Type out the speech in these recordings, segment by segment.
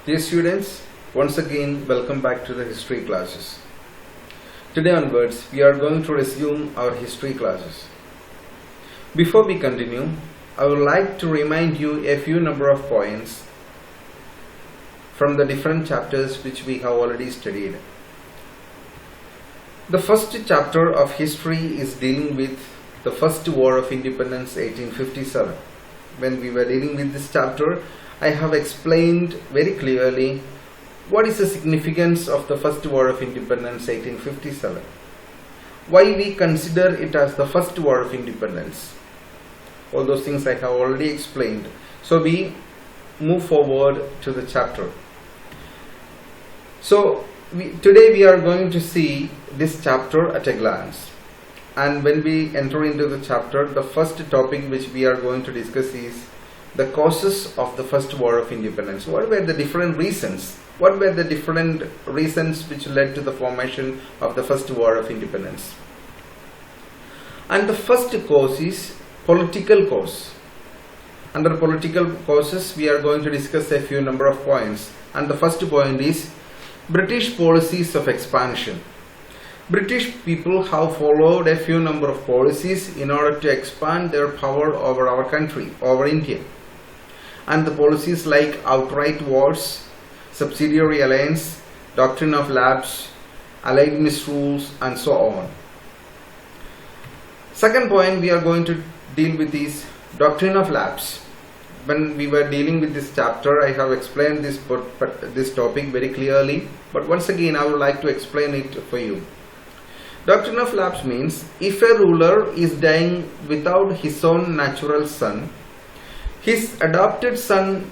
Dear students, once again welcome back to the history classes. Today onwards we are going to resume our history classes. Before we continue, I would like to remind you a few number of points from the different chapters which we have already studied. The first chapter of history is dealing with the First War of Independence 1857. When we were dealing with this chapter, I have explained very clearly what is the significance of the First War of Independence 1857. Why we consider it as the First War of Independence. All those things I have already explained. So we move forward to the chapter. So today we are going to see this chapter at a glance. And when we enter into the chapter, the first topic which we are going to discuss is the causes of the First War of Independence. What were the different reasons? What were the different reasons which led to the formation of the First War of Independence? And the first cause is political cause. Under political causes, we are going to discuss a few number of points. And the first point is British policies of expansion. British people have followed a few number of policies in order to expand their power over our country, over India. And the policies like outright wars, subsidiary alliance, doctrine of lapse, allied misrules, and so on. Second point we are going to deal with is doctrine of lapse. When we were dealing with this chapter, I have explained this topic very clearly, but once again I would like to explain it for you. Doctrine of lapse means if a ruler is dying without his own natural son, his adopted son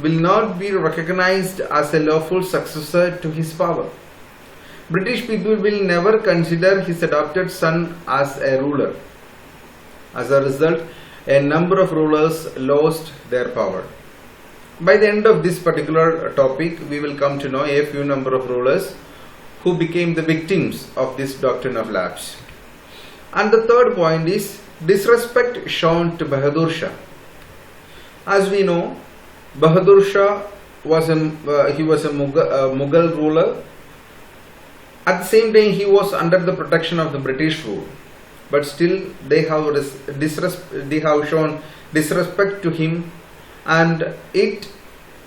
will not be recognized as a lawful successor to his power. British people will never consider his adopted son as a ruler. As a result, a number of rulers lost their power. By the end of this particular topic, we will come to know a few number of rulers who became the victims of this doctrine of lapse. And the third point is disrespect shown to Bahadur Shah. As we know, Bahadur Shah was a Mughal ruler. At the same time, he was under the protection of the British rule. But still, they have shown disrespect to him, and it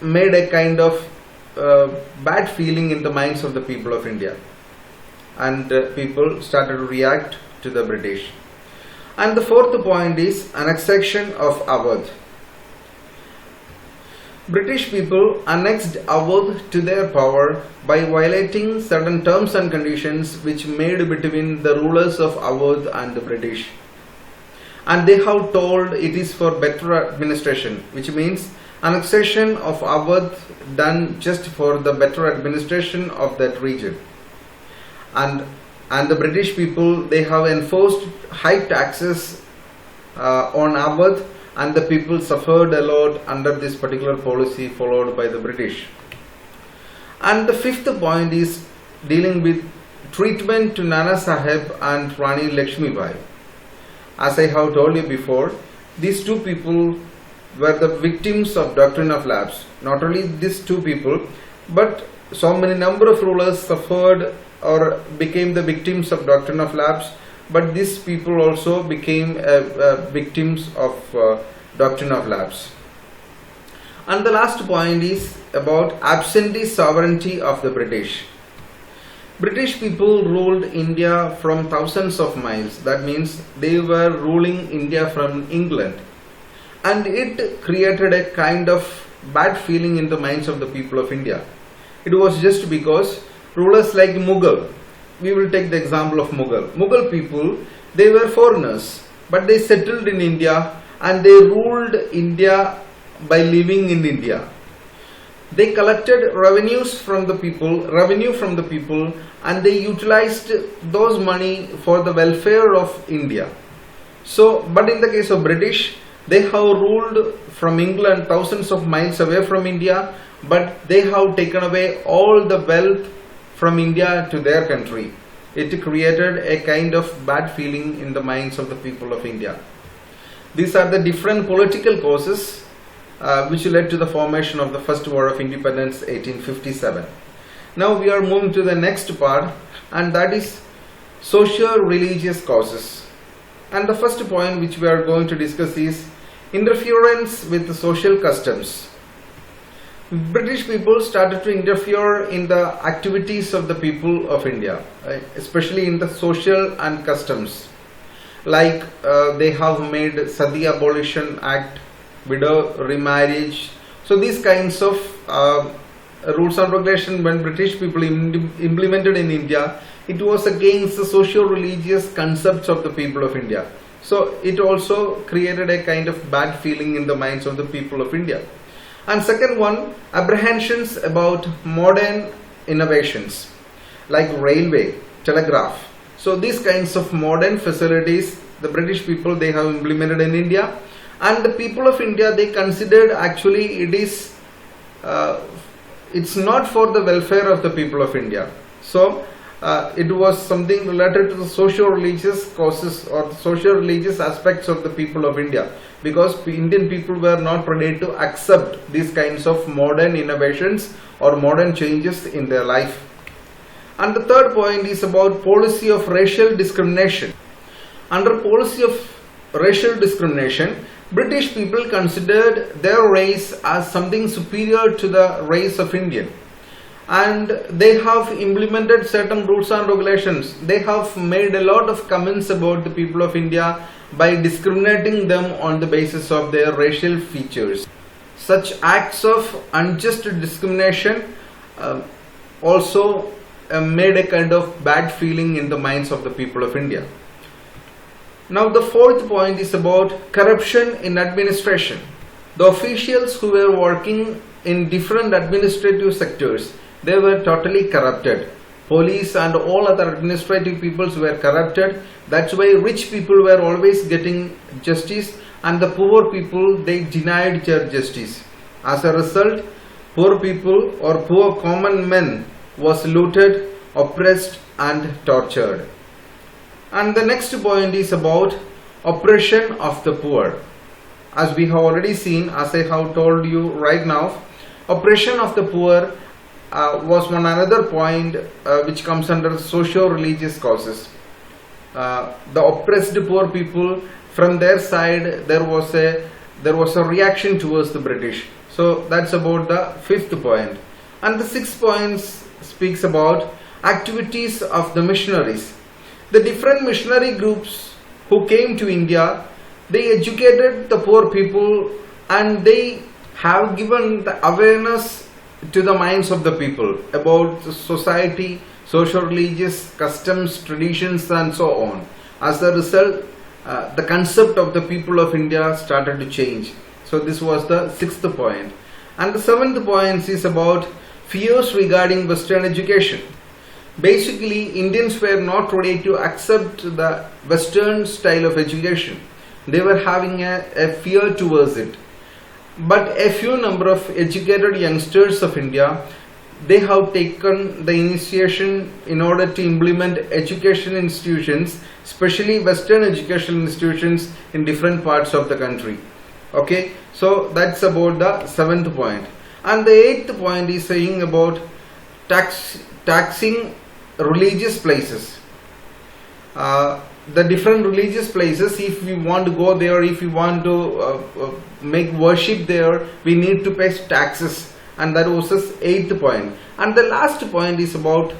made a kind of bad feeling in the minds of the people of India. And people started to react to the British. And the fourth point is annexation of Awadh. British people annexed Awadh to their power by violating certain terms and conditions which made between the rulers of Awadh and the British. And they have told it is for better administration, which means annexation of Awadh done just for the better administration of that region. And the British people, they have enforced high taxes on Awadh, and the people suffered a lot under this particular policy followed by the British. And the fifth point is dealing with treatment to Nana Sahib and Rani Lakshmi Bai. As I have told you before, these two people were the victims of doctrine of lapse. Not only these two people, but so many number of rulers suffered or became the victims of doctrine of lapse. But these people also became victims of doctrine of lapse. And the last point is about absentee sovereignty of the British. British people ruled India from thousands of miles. That means they were ruling India from England. And it created a kind of bad feeling in the minds of the people of India. It was just because rulers like Mughal, we will take the example of Mughal. Mughal people, they were foreigners, but they settled in India and they ruled India by living in India. They collected revenue from the people, and they utilized those money for the welfare of India. So, but in the case of British, they have ruled from England thousands of miles away from India, but they have taken away all the wealth from India to their country. It created a kind of bad feeling in the minds of the people of India. These are the different political causes which led to the formation of the first war of independence 1857. Now we are moving to the next part, and that is socio-religious causes. And the first point which we are going to discuss is interference with the social customs. British people started to interfere in the activities of the people of India, right? Especially in the social and customs. Like they have made Sati Abolition Act, widow remarriage. So these kinds of rules and regulations, when British people implemented in India, it was against the socio-religious concepts of the people of India. So it also created a kind of bad feeling in the minds of the people of India. And second one, apprehensions about modern innovations like railway, telegraph. So these kinds of modern facilities the British people, they have implemented in India, and the people of India, they considered actually it's not for the welfare of the people of India. So it was something related to the socio-religious causes or socio-religious aspects of the people of India, because Indian people were not ready to accept these kinds of modern innovations or modern changes in their life. And the third point is about policy of racial discrimination. Under policy of racial discrimination, British people considered their race as something superior to the race of Indian. And they have implemented certain rules and regulations. They have made a lot of comments about the people of India by discriminating them on the basis of their racial features. Such acts of unjust discrimination also made a kind of bad feeling in the minds of the people of India. Now the fourth point is about corruption in administration. The officials who were working in different administrative sectors, they were totally corrupted. Police and all other administrative peoples were corrupted. That's why rich people were always getting justice, and the poor people, they denied their justice. As a result, poor people or poor common men was looted, oppressed and tortured. And the next point is about oppression of the poor. As we have already seen, as I have told you right now, oppression of the poor was one another point which comes under socio-religious causes. The oppressed poor people, from their side, there was a reaction towards the British. So that's about the fifth point. And the sixth point speaks about activities of the missionaries. The different missionary groups who came to India, they educated the poor people, and they have given the awareness to the minds of the people about the society, social-religious customs, traditions and so on. As a result, the concept of the people of India started to change. So this was the sixth point. And the seventh point is about fears regarding Western education. Basically, Indians were not ready to accept the Western style of education. They were having a fear towards it. But a few number of educated youngsters of India, they have taken the initiation in order to implement education institutions, especially Western education institutions in different parts of the country. Okay, so that's about the seventh point. And the eighth point is saying about taxing religious places. The different religious places, if we want to go there, if we want to make worship there, we need to pay taxes, and that was the eighth point. And the last point is about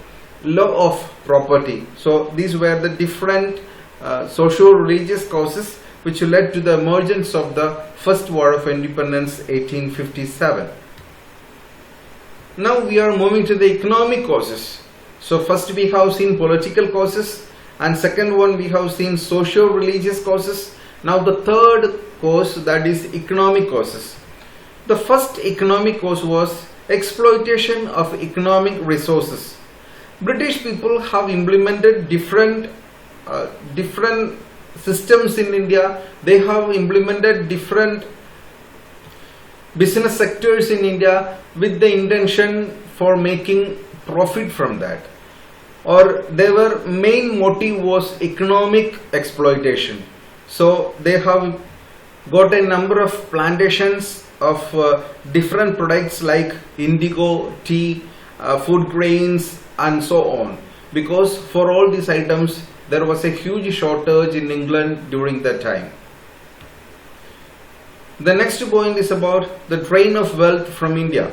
law of property. So these were the different socio-religious causes which led to the emergence of the First War of Independence 1857. Now we are moving to the economic causes. So first we have seen political causes, and second one we have seen socio-religious causes. Now the third cause, that is economic causes. The first economic cause was exploitation of economic resources. British people have implemented different systems in India. They have implemented different business sectors in India with the intention for making profit from that, or their main motive was economic exploitation. So they have got a number of plantations of different products like indigo, tea, food grains and so on, because for all these items there was a huge shortage in England during that time. The next point is about the drain of wealth from India.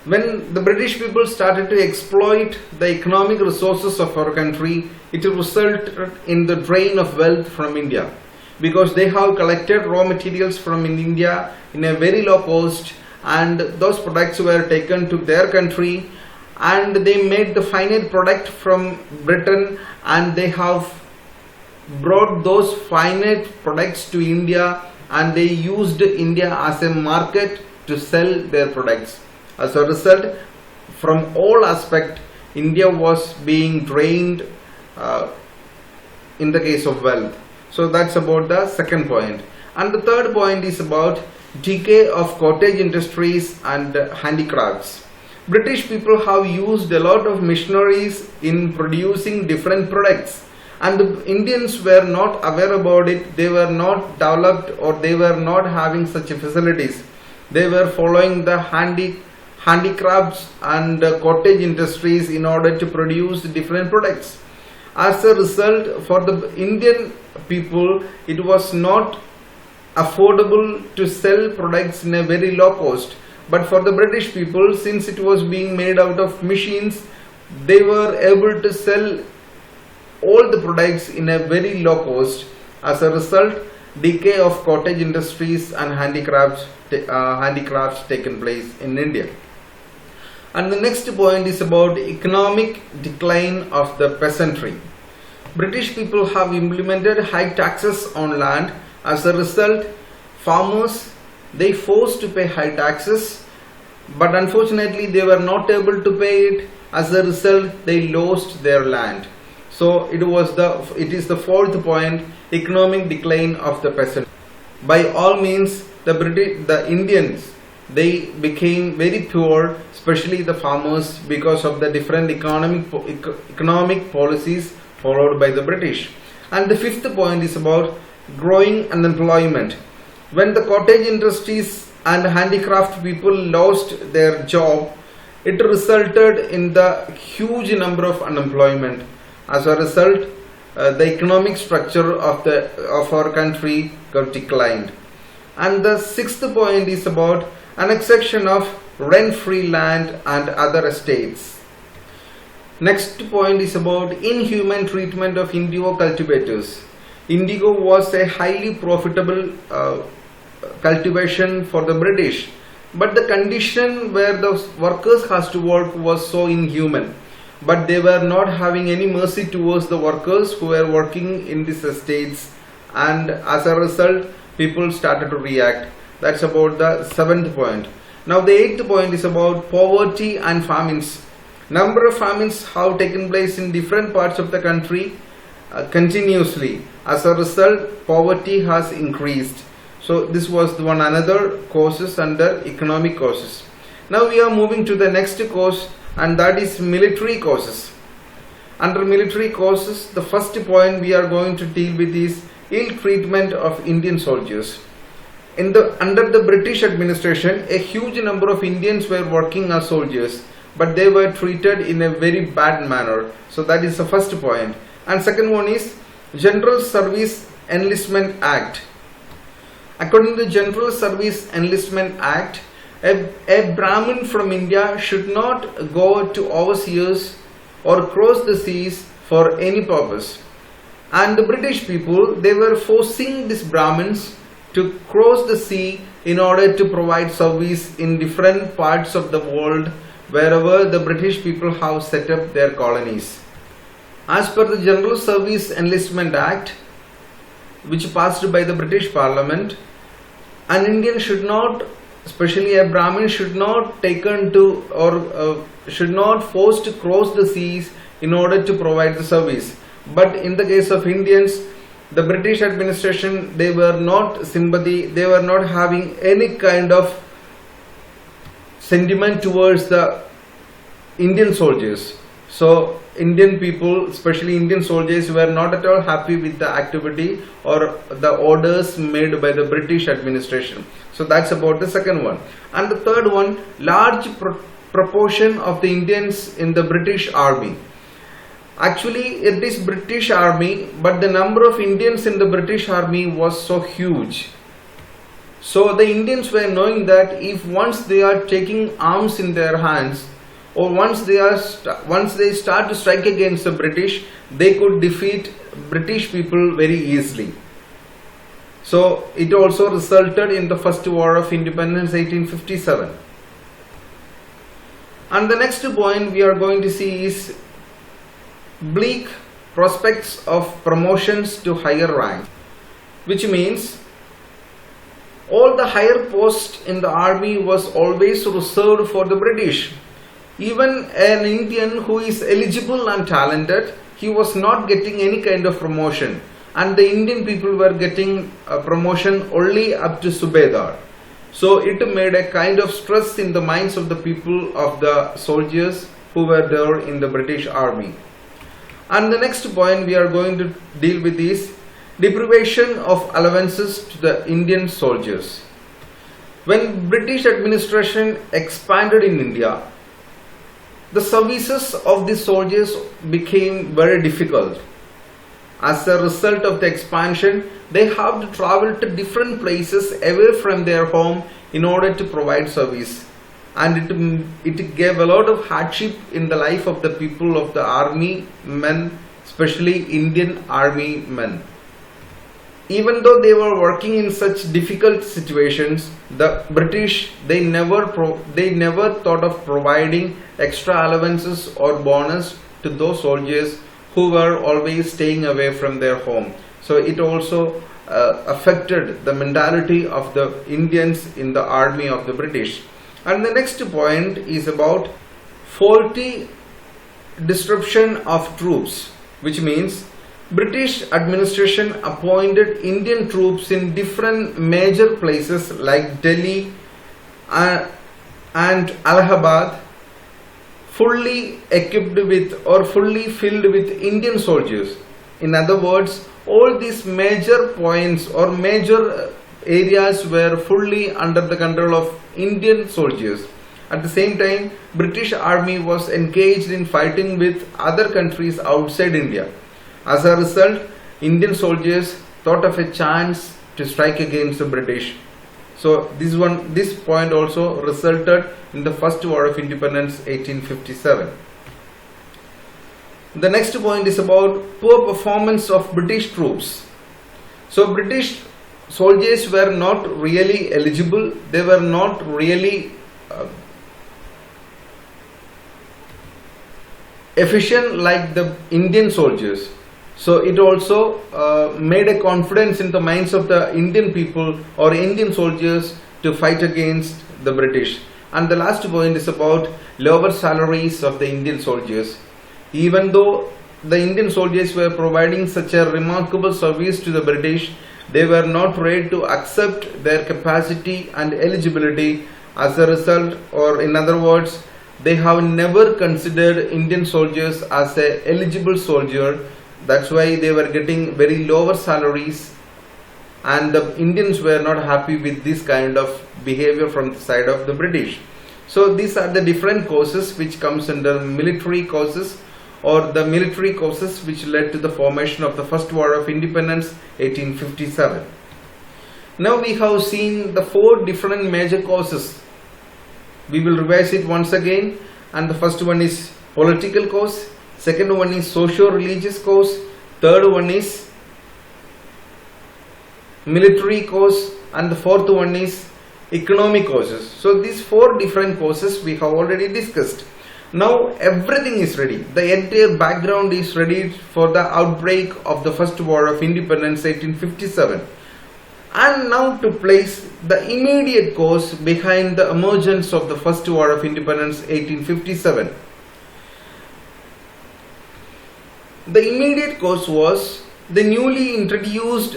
When the British people started to exploit the economic resources of our country, it resulted in the drain of wealth from India, because they have collected raw materials from India in a very low cost, and those products were taken to their country and they made the finite product from Britain, and they have brought those finite products to India, and they used India as a market to sell their products. As a result, from all aspects, India was being drained in the case of wealth. So that's about the second point. And the third point is about decay of cottage industries and handicrafts. British people have used a lot of machineries in producing different products, and the Indians were not aware about it. They were not developed, or they were not having such facilities. They were following the handicrafts and cottage industries in order to produce different products. As a result, for the Indian people, it was not affordable to sell products in a very low cost. But for the British people, since it was being made out of machines, they were able to sell all the products in a very low cost. As a result, decay of cottage industries and handicrafts taken place in India. And the next point is about economic decline of the peasantry. British people have implemented high taxes on land. As a result, farmers, they forced to pay high taxes, but unfortunately they were not able to pay it. As a result, they lost their land. So it is the fourth point, economic decline of the peasant. By all means, the Indians, they became very poor, especially the farmers, because of the different economic policies followed by the British. And the fifth point is about growing unemployment. When the cottage industries and handicraft people lost their job, it resulted in the huge number of unemployment. As a result, the economic structure of our country got declined. And the sixth point is about annexation of rent-free land and other estates. Next point is about inhuman treatment of indigo cultivators. Indigo was a highly profitable cultivation for the British, but the condition where the workers has to work was so inhuman. But they were not having any mercy towards the workers who were working in these estates, and as a result, people started to react. That's about the seventh point. Now the eighth point is about poverty and famines. Number of famines have taken place in different parts of the country continuously. As a result, poverty has increased. So this was another causes under economic causes. Now we are moving to the next cause, and that is military causes. Under military causes, the first point we are going to deal with is ill treatment of Indian soldiers. Under the British administration, a huge number of Indians were working as soldiers, but they were treated in a very bad manner. So that is the first point. And second one is General Service Enlistment Act. According to the General Service Enlistment Act, a Brahmin from India should not go to overseas or cross the seas for any purpose. And the British people, they were forcing these Brahmins to cross the sea in order to provide service in different parts of the world wherever the British people have set up their colonies. As per the General Service Enlistment Act, which passed by the British Parliament, an Indian should not, especially a Brahmin, should not taken to or should not forced to cross the seas in order to provide the service. But in the case of Indians, the British administration, they were not sympathy, they were not having any kind of sentiment towards the Indian soldiers. So Indian people, especially Indian soldiers, were not at all happy with the activity or the orders made by the British administration. So that's about the second one. And the third one, large proportion of the Indians in the British army. Actually, it is British army, but the number of Indians in the British army was so huge. So the Indians were knowing that if once they are taking arms in their hands, or once they start to strike against the British, they could defeat British people very easily. So it also resulted in the First War of Independence 1857. And the next point we are going to see is bleak prospects of promotions to higher rank, which means all the higher posts in the army was always reserved for the British. Even an Indian who is eligible and talented, he was not getting any kind of promotion, and the Indian people were getting a promotion only up to Subedar. So it made a kind of stress in the minds of the people, of the soldiers who were there in the British army. And the next point we are going to deal with is deprivation of allowances to the Indian soldiers. When British administration expanded in India, the services of the soldiers became very difficult. As a result of the expansion, they have to travel to different places away from their home in order to provide service. And it gave a lot of hardship in the life of the people of the army men, especially Indian army men. Even though they were working in such difficult situations, the British, they never thought of providing extra allowances or bonus to those soldiers who were always staying away from their home. So it also affected the mentality of the Indians in the army of the British. And the next point is about faulty distribution of troops, which means British administration appointed Indian troops in different major places like Delhi and Allahabad, fully equipped with or fully filled with Indian soldiers. In other words, all these major points or major areas were fully under the control of Indian soldiers. At the same time, British army was engaged in fighting with other countries outside India. As a result, Indian soldiers thought of a chance to strike against the British. So this point also resulted in the First War of Independence 1857. The next point is about poor performance of British troops. So British soldiers were not really eligible, they were not really efficient like the Indian soldiers. So it also made a confidence in the minds of the Indian people or Indian soldiers to fight against the British. And the last point is about lower salaries of the Indian soldiers. Even though the Indian soldiers were providing such a remarkable service to the British, they were not ready to accept their capacity and eligibility. As a result, or in other words, they have never considered Indian soldiers as an eligible soldier. That's why they were getting very lower salaries, and the Indians were not happy with this kind of behavior from the side of the British. So these are the different causes which comes under military causes, or the military causes which led to the formation of the First War of Independence 1857. Now we have seen the 4 different major causes. We will revise it once again, and the first one is political cause, second one is socio-religious cause, third one is military cause, and the fourth one is economic causes. So these 4 different causes we have already discussed. Now everything is ready. The entire background is ready for the outbreak of the First War of Independence 1857. And now to place the immediate cause behind the emergence of the First War of Independence 1857. The immediate cause was the newly introduced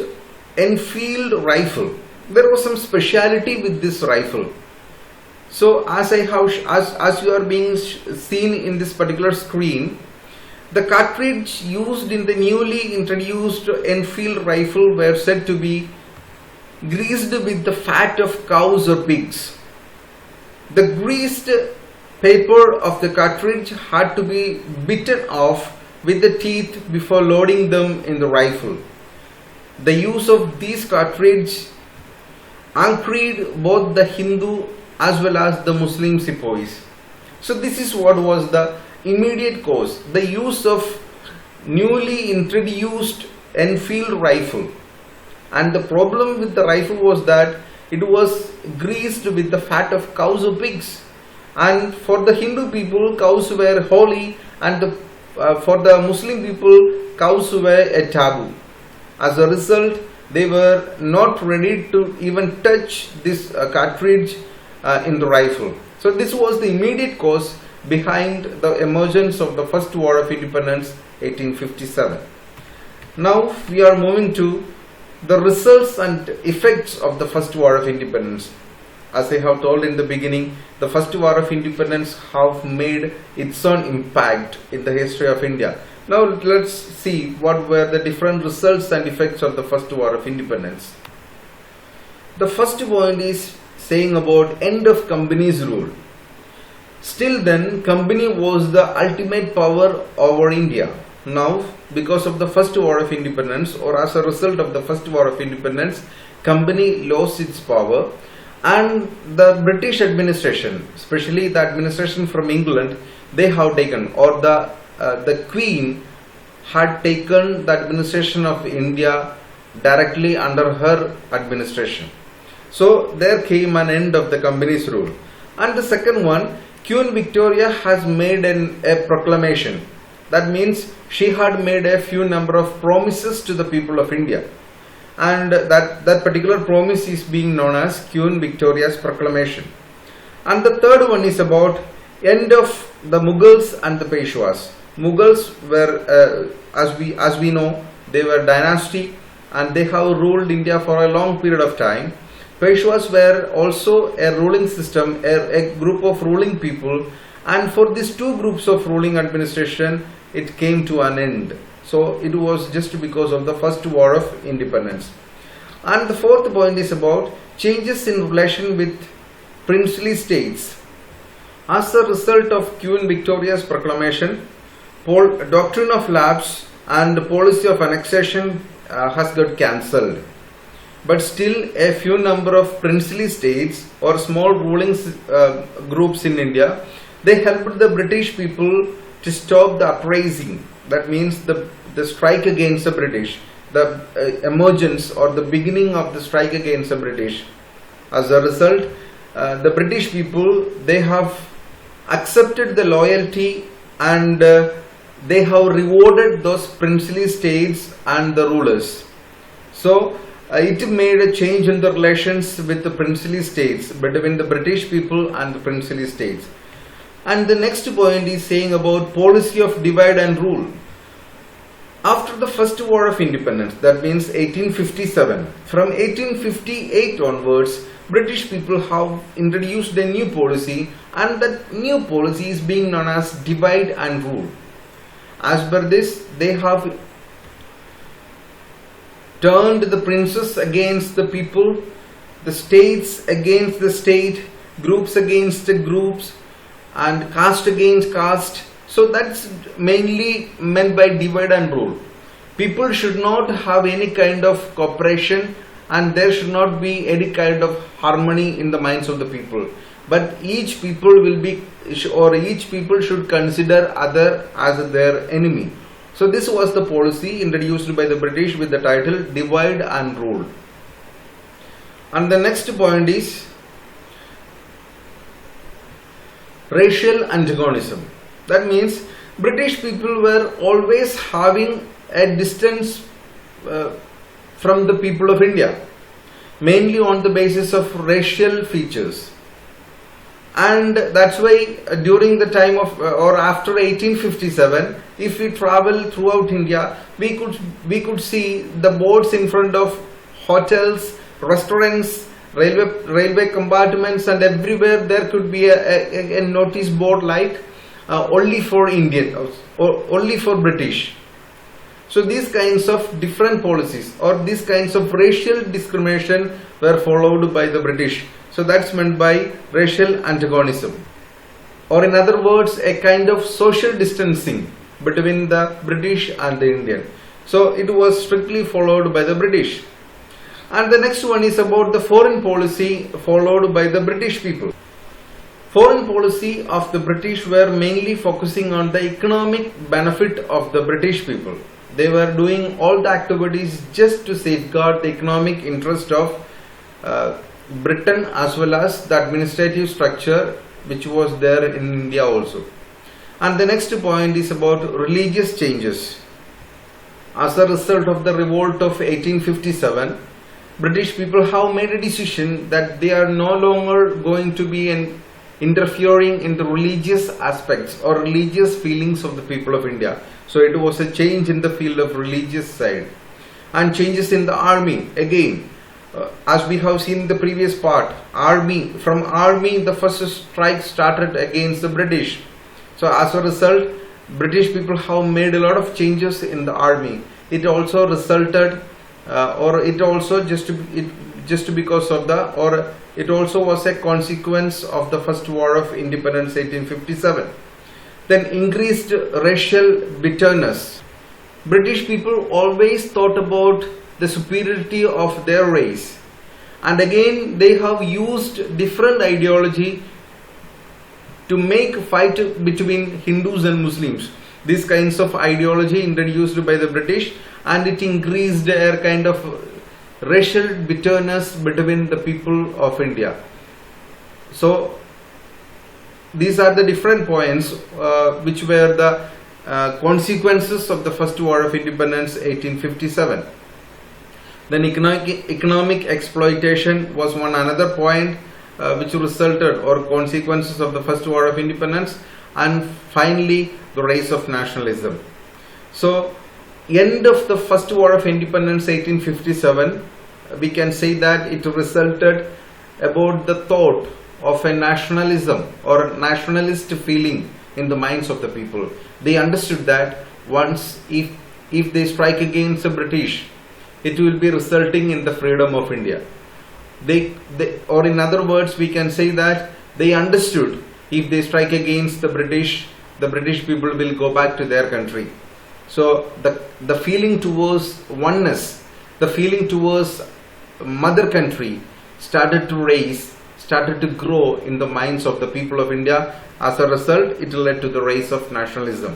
Enfield rifle. There was some speciality with this rifle. So as you are being seen in this particular screen, the cartridge used in the newly introduced Enfield rifle were said to be greased with the fat of cows or pigs. The greased paper of the cartridge had to be bitten off with the teeth before loading them in the rifle. The use of these cartridges angered both the Hindu as well as the Muslim sepoys. So this is what was the immediate cause, the use of newly introduced Enfield rifle. And the problem with the rifle was that it was greased with the fat of cows or pigs. And for the Hindu people, cows were holy, and for the Muslim people, cows were a taboo. As a result, they were not ready to even touch this cartridge in the rifle. So this was the immediate cause behind the emergence of the First War of Independence, 1857. Now we are moving to the results and effects of the First War of Independence. As I have told in the beginning, the First War of Independence have made its own impact in the history of India. Now let's see what were the different results and effects of the First War of Independence. The first point is saying about end of company's rule. Still then, company was the ultimate power over India. Now, because of the First War of Independence, or as a result of the First War of Independence, company lost its power, and the British administration, especially the administration from England, they have taken, or the Queen had taken the administration of India directly under her administration. So there came an end of the company's rule. And the second one, Queen Victoria has made a proclamation. That means she had made a few number of promises to the people of India. And that particular promise is being known as Queen Victoria's Proclamation. And the third one is about end of the Mughals and the Peshwas. Mughals were, as we know, they were dynasty and they have ruled India for a long period of time. Peshwas were also a ruling system, a group of ruling people, and for these two groups of ruling administration, it came to an end. So it was just because of the First War of Independence. And the fourth point is about changes in relation with princely states. As a result of Queen Victoria's proclamation, doctrine of lapse and policy of annexation has got cancelled. But still a few number of princely states or small ruling groups in India, they helped the British people to stop the uprising. That means the strike against the British, the emergence or the beginning of the strike against the British. As a result, the British people, they have accepted the loyalty and they have rewarded those princely states and the rulers. So it made a change in the relations with the princely states, between the British people and the princely states. And the next point is saying about policy of divide and rule. After the First War of Independence, that means 1857, from 1858 onwards, British people have introduced a new policy, and that new policy is being known as divide and rule. As per this, they have turned the princes against the people, the states against the state, groups against the groups, and caste against caste. So that's mainly meant by divide and rule. People should not have any kind of cooperation, and there should not be any kind of harmony in the minds of the people. But each people should consider other as their enemy. So this was the policy introduced by the British with the title divide and rule. And the next point is racial antagonism. That means British people were always having a distance from the people of India, mainly on the basis of racial features. And that's why during the time of or after 1857, if we travel throughout India, we could see the boards in front of hotels, restaurants, railway compartments, and everywhere there could be a notice board like only for Indian or only for British. So these kinds of different policies or these kinds of racial discrimination were followed by the British. So that's meant by racial antagonism, or in other words, a kind of social distancing between the British and the Indian. So it was strictly followed by the British. And the next one is about the foreign policy followed by the British people. Foreign policy of the British were mainly focusing on the economic benefit of the British people. They were doing all the activities just to safeguard the economic interest of Britain as well as the administrative structure which was there in India also. And the next point is about religious changes. As a result of the revolt of 1857, British people have made a decision that they are no longer going to be interfering in the religious aspects or religious feelings of the people of India. So it was a change in the field of religious side. And changes in the army again. As we have seen in the previous part, from army the first strike started against the British. So as a result, British people have made a lot of changes in the army. It also resulted it also was a consequence of the First War of Independence 1857. Then increased racial bitterness. British people always thought about the superiority of their race, and again they have used different ideology to make fight between Hindus and Muslims. These kinds of ideology introduced by the British, and it increased a kind of racial bitterness between the people of India. So these are the different points which were the consequences of the First War of Independence 1857. Then economic exploitation was another point which resulted or consequences of the First War of Independence, and finally the rise of nationalism. So end of the First War of Independence 1857, we can say that it resulted about the thought of a nationalism or nationalist feeling in the minds of the people. They understood that once if they strike against the British, it will be resulting in the freedom of India. Or in other words, we can say that they understood if they strike against the British people will go back to their country. So the feeling towards oneness, the feeling towards mother country started to grow in the minds of the people of India. As a result, it led to the rise of nationalism.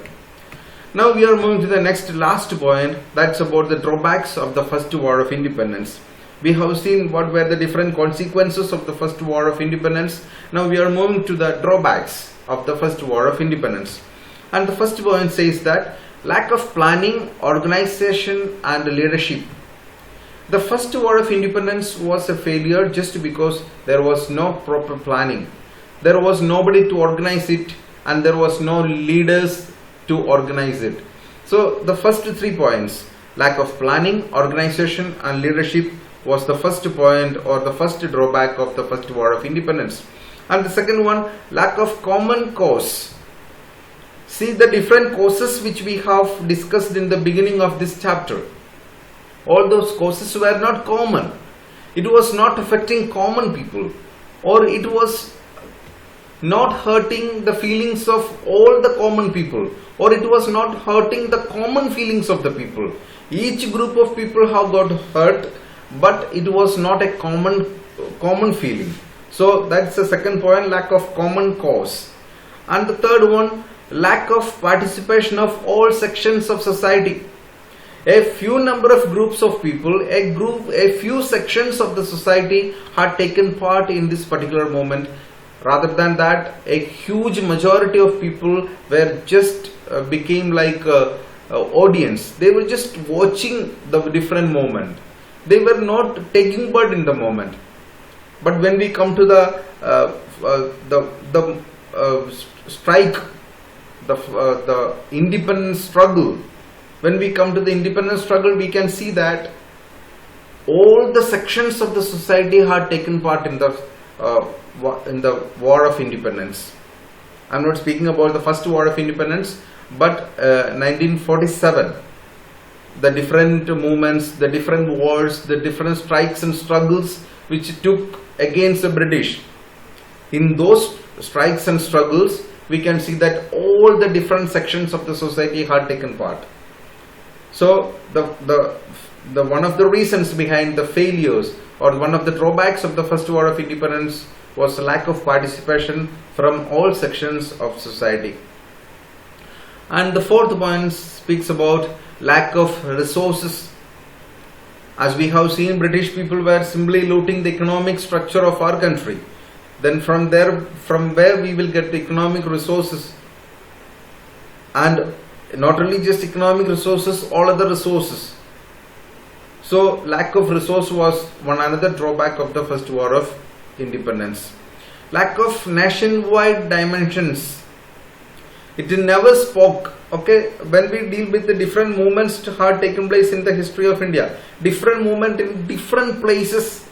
Now we are moving to the last point, that's about the drawbacks of the First War of Independence. We have seen what were the different consequences of the First War of Independence. Now we are moving to the drawbacks of the First War of Independence. And the first point says that lack of planning, organization and leadership. The First War of Independence was a failure just because there was no proper planning. There was nobody to organize it, and there was no leaders to organize it. So the first 3 points, lack of planning, organization and leadership, was the first point or the first drawback of the First War of Independence. And the second one, lack of common cause. See the different causes which we have discussed in the beginning of this chapter. All those causes were not common. It was not affecting common people, or it was not hurting the feelings of all the common people, or it was not hurting the common feelings of the people. Each group of people have got hurt, but it was not a common feeling. So that's the second point, lack of common cause. And the third one, lack of participation of all sections of society. A few number of groups of people, a few sections of the society had taken part in this particular moment. Rather than that, a huge majority of people were just became like audience. They were just watching the different moment. They were not taking part in the moment. But when we come to the strike, the independence struggle, when we come to the independence struggle, we can see that all the sections of the society had taken part in the War of Independence. I am not speaking about the first War of Independence, but 1947. The different movements, the different wars, the different strikes and struggles which took against the British. In those strikes and struggles, we can see that all the different sections of the society had taken part. So the one of the reasons behind the failures, or one of the drawbacks of the first War of Independence, was lack of participation from all sections of society. And the fourth point speaks about lack of resources. As we have seen, British people were simply looting the economic structure of our country. Then from where we will get the economic resources, and not only just economic resources, all other resources. So lack of resource was one another drawback of the first War of Independence. Lack of nationwide dimensions. It never spoke. Okay, when we deal with the different movements that had taken place in the history of India, different movement in different places,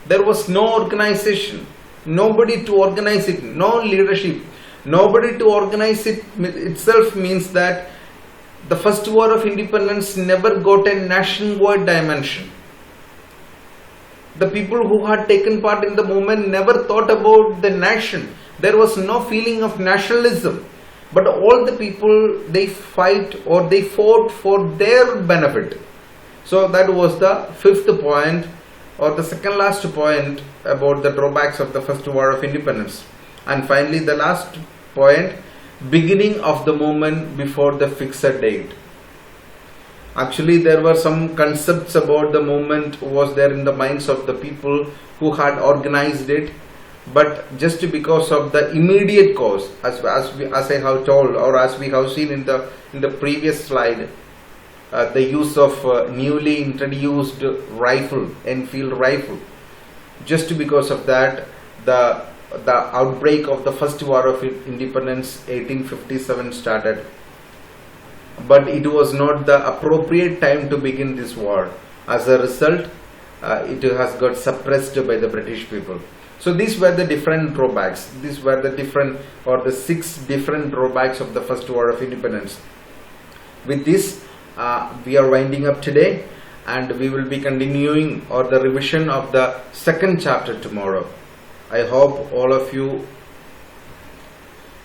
there was no organization, nobody to organize it, no leadership. Nobody to organize it itself means that the first War of Independence never got a nationwide dimension. The people who had taken part in the movement never thought about the nation. There was no feeling of nationalism. But all the people, they fight or they fought for their benefit. So that was the fifth point, or the second last point about the drawbacks of the first War of Independence. And finally the last point, beginning of the movement before the fixed date. Actually, there were some concepts about the movement was there in the minds of the people who had organized it, but just because of the immediate cause, as I have told, or as we have seen in the previous slide, the use of newly introduced rifle, Enfield rifle, just because of that, the outbreak of the first War of Independence 1857 started. But it was not the appropriate time to begin this war. As a result, it has got suppressed by the British people. So these were the different drawbacks. These were the different, or the 6 different drawbacks of the first War of Independence. With this, we are winding up today, and we will be continuing or the revision of the second chapter tomorrow. I hope all of you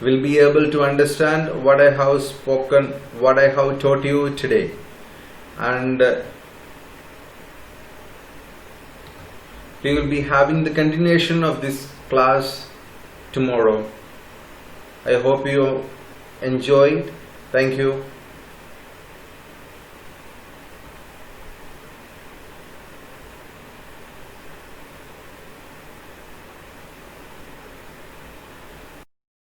will be able to understand what I have spoken, what I have taught you today. And we will be having the continuation of this class tomorrow. I hope you enjoyed. Thank you.